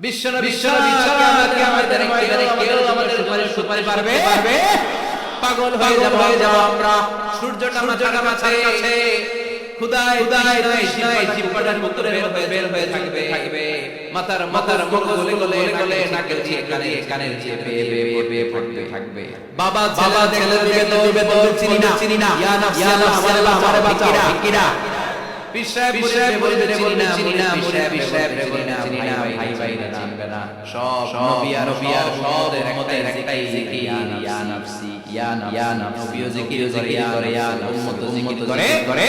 বিশ্বনবী কিয়ামতের ময়দানে কেউ আমাদের সুপারিশ পারবে? পাগল হয়ে যাব আমরা। সূর্যটা মাথার কাছে, খুদায় জিহ্বাটার ভিতরে বের হয়ে থাকবে। মাথার মুখ গলে গলে নাকের দিয়ে কানের দিয়ে বেয়ে পড়তে থাকবে। বাবা ছেলে দিবে তো চিনি না। ইয়া নাফসি আল্লাহ আমারে বাঁচাও। কিরা পিসাব বলবে চিনি না। ভাই চিনবে না। সব নবী আর সব উম্মতের একটাই জিকির, ইয়া নাফসি ইয়া নাফসি। নবীও জিকির করে, ইয়া উম্মত জিকির করে।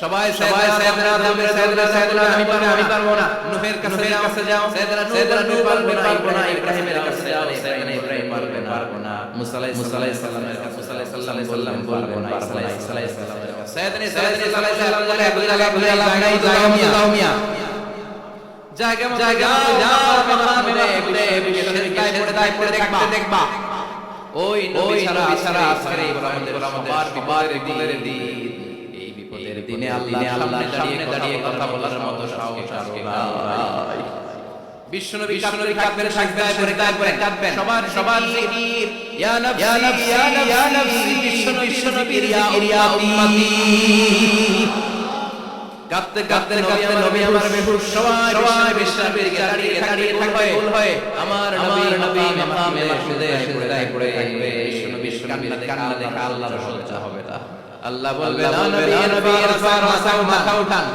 সবাই সাইয়েদনা আমি পারবো না। নূহের কাছে যাও, সাইয়েদনা নূহ পারবে না। ইব্রাহিমের কাছে যাও, সাইয়েদনা ইব্রাহিম পারবে না। মুসা আলাইহিস সালামের কাছে মুসা আলাইহিস সালাম পারবে না। ঈসা আলাইহিস সালামের কাছে সাইয়েদনা বলে যাও মিয়া। জায়গা মাকামে তাই পড়ে দেখবা। ওই নবী ছাড়া আজকের এই আমাদের সবার বিপদের দিন। বিপদের দিনে আল্লাহর সামনে দাঁড়িয়ে কথা বলার মতো সাহস আজকে নাই। বিশ্বনবী কাঁদবেন, সবার জিকির, ইয়া নাফসি বিশ্বনবীর ইয়া উম্মতি। কাঁদতে নবী আমার বেহুশ। সবাই বিশ্বনবীর দাঁড়িয়ে ভুল হয়। আমার নবী মাকামে শুয়ে পড়ে থাকবে। বিশ্বনবীর কান্না দেখে আল্লাহর সহ্য হবে না। আল্লাহ বলবে না নবী মাথা উঠান।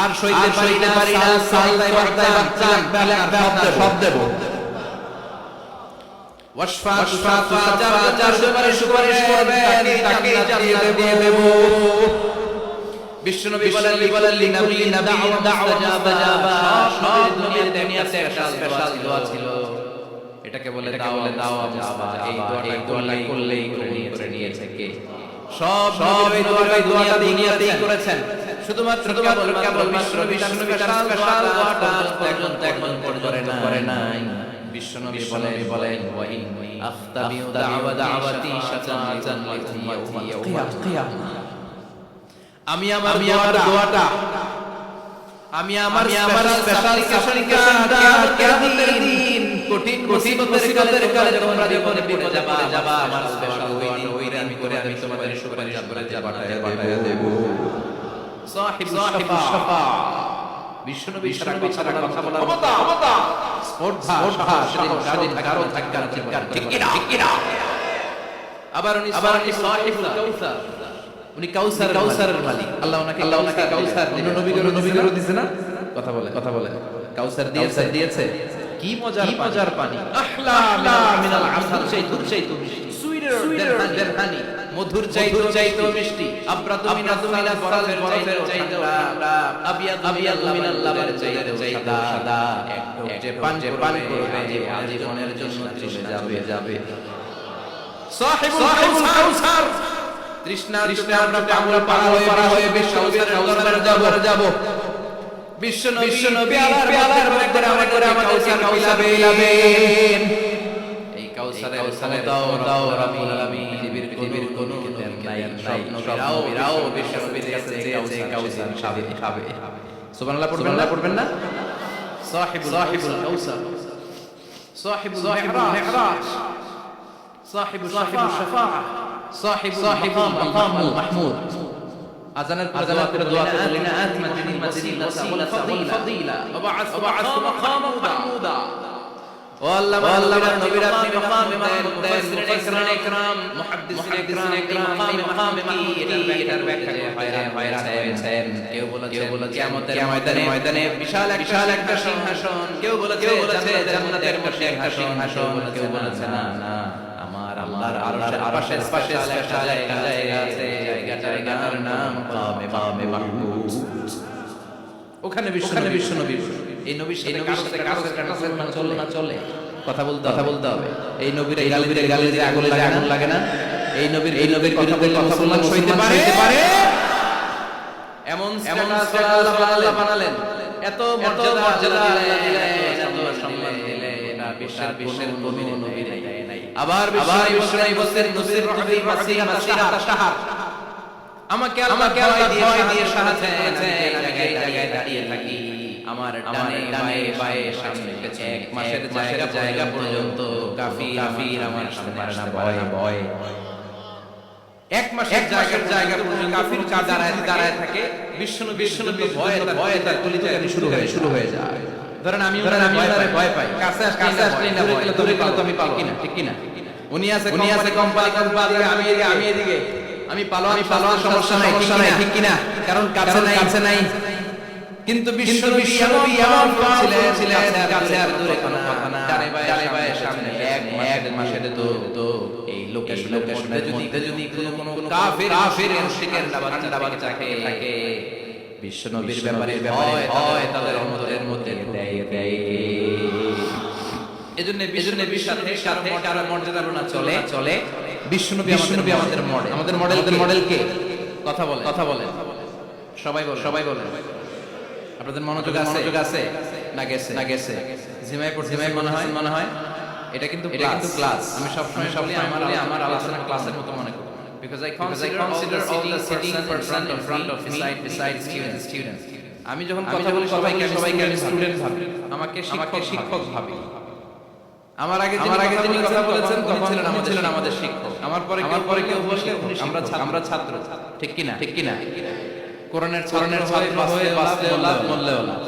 আর সইতে পারি না সাজদায় বাচ্চান সব দেব। ওয়াশফা যার সুপারিশ করবেন তাকে জান্নাত দিয়ে দেব। বিশ্বনবী বলেন লিনাবি দাওয়াত সব দুনিয়াতে একটা স্পেশাল দোয়া ছিল। এটাকে বলে দাওয়া। এই দোয়াটা করলেই করে নিয়েছে কে? সব এই দোয়াটা দুনিয়াতেই করেছেন। শুধুমাত্র কেবল বিশ্বনবী দোয়াটা এখন করে নাই। বিশ্বনবী বলেন ওয়া ইন্নী আখতামিউ দাওয়াতি শাফাআতান লিউম্মতি কিয়ামাহ। আমি আমার দোয়াটা আমার স্পেশাল কিয়ামতের দিন কঠিন মুসিবতের কালে তোমরা জীবনে বিপদে যাবা, আমার স্পেশাল ওই দিন আমি তোমাদের সুপারিশ করে পাঠিয়ে দেব। সাহিবুশ শাফা বিশ্বনবী সারা কথা বলার ক্ষমতা স্পর্ধা সেদিন কারো থাকার ঠিক কিনা। আবার উনি সাহিবুল কাউসার, উনি কাউসারের মালিক। আল্লাহ ওনাকে কাউসার নবীদেরও দিয়েছে না? কথা বলে কাউসার দিয়েছে। কি মজার পানি। আহলা মিনাল আসাল, সেই সুইটার দেন হানি। মধুর চাইতো মিষ্টি। আব্রাতু মিনাস বরফের চাইতো আবিয়াদ মিনাল লাবানের চাইতো সাদা। যে পান করবে জীবনের জন্য চলে যাবে। সাহিবুল কাউসার তৃষ্ণা আমরা পার হয়ে বিশ্বনবীর দরবারে যাব। বিশ্বনবী পেয়ালার মধ্যে আমাদের কাউসার বিলাবেন। এই কাউসারে দাও রাব্বুল আলামিন। পৃথিবীর কোনো নাই স্বপ্নরাও বিশ্বনবীর কাছে যে কাউসার খাবে। সুবহানাল্লাহ পড়বেন না? সাহিবুল কাউসার, সাহিবুল মিহরাজ, সাহিবুশ শাফাআহ, সাহিব মাকাম মাহমুদ। আযানের দোয়া লিনা আতমাতিল ওয়াসিলা ফাদিলা ওয়া বা'আস মাকামান মাহমুদা। ও আল্লাহ নবীর আপনি মাকামে মাহমুদ দেন। মুফাসসিরিন ইকরাম, মুহাদ্দিসিন ইকরাম মাকামে মাহমুদ এটার ব্যাখ্যা হয়রান হয়েছেন। কেউ বলেছে কিয়ামতের ময়দানে বিশাল একটা সিংহাসন, কেউ বলেছে জান্নাতের মধ্যে একটা সিংহাসন, কেউ বলেছে না আমার আল্লাহর আরশের পাশে স্পেশাল জায়গা আছে। জায়গাটার নাম মাকামে মাহমুদ। ওখানে বিশ্বনবী এই নবীর সাথে কারো চলে কথা বলতে হবে। এই নবীর গালে যে আগুন লাগে না, এই নবীর কথা মুসলমান সইতে পারে। এমন আল্লাহ বানালেন, এত মর্যাদা দিলেন, এত সম্মান দিলেন। এটা বিশ্বের কোনো নবী নাই। আবার বিশ্বনবী বলেন নুসির রহিল মাসিরা শাহর। আমাকে আল্লাহ ভয় দিয়ে সাহায্য করেছেন। জায়গায় দাঁড়িয়ে থাকি। আমার ডানে বায়ে সামনে এক মাসের জায়গা পর্যন্ত কাফির আমার সামনে আসতে পারে না ভয়। এক মাসের জায়গা পর্যন্ত কাফির দাঁড়ায় থাকে। বিশ্বনবী ভয়ে তার কলিজায় শুরু হয়ে যায়। ধরেন আমি ভয় পাই, কাছে আসলেই না ভয়, দূরে গেলে তো আমি পাবো কিনা, ঠিক কিনা? উনি আছে কোম্পানি, আমি এদিকে, আমি পালোয়ান, সমস্যা নাই, ঠিক কিনা? কারণ কাছে নাই। কিন্তু বিশ্বনবী এমন ছিলেন, কাছে আর দূরে কোনো কথা না, ডানে বায়ে সামনে এক মাসের তো এই লোকেশনে যদি কোনো কাফির মুশরিকের বাচ্চা থাকে, বিশ্বনবীর ব্যাপারে হয় তাদের অন্তরের মধ্যে দেয়। এজন্য সাথে কারো মর্যাদা না চলে। বিশ্বনবী আমাদের মডেল কে? কথা বলে সবাই বলে। আপনাদের মনোযোগ আছে না গেছে? জিমাই মনে হয় এটা কিন্তু ক্লাস। আমি সবসময় আমার আলোচনা ক্লাসের মতো মনে করি, because I consider all the sitting person in front of me beside students. আমি যখন কথা বলি সবাইকে আমি স্টুডেন্ট ভাবি, আমাকে শিক্ষক ভাবি। আমার আগে যিনি কথা বলেছেন তখন ছিলেন আমাদের শিক্ষক। আমার পরে কেউ বললে আমরা ছাত্র, ঠিক কিনা? কোরআনের ছাত্র হয়ে বাঁচলে লাভ, মরলে লাভ।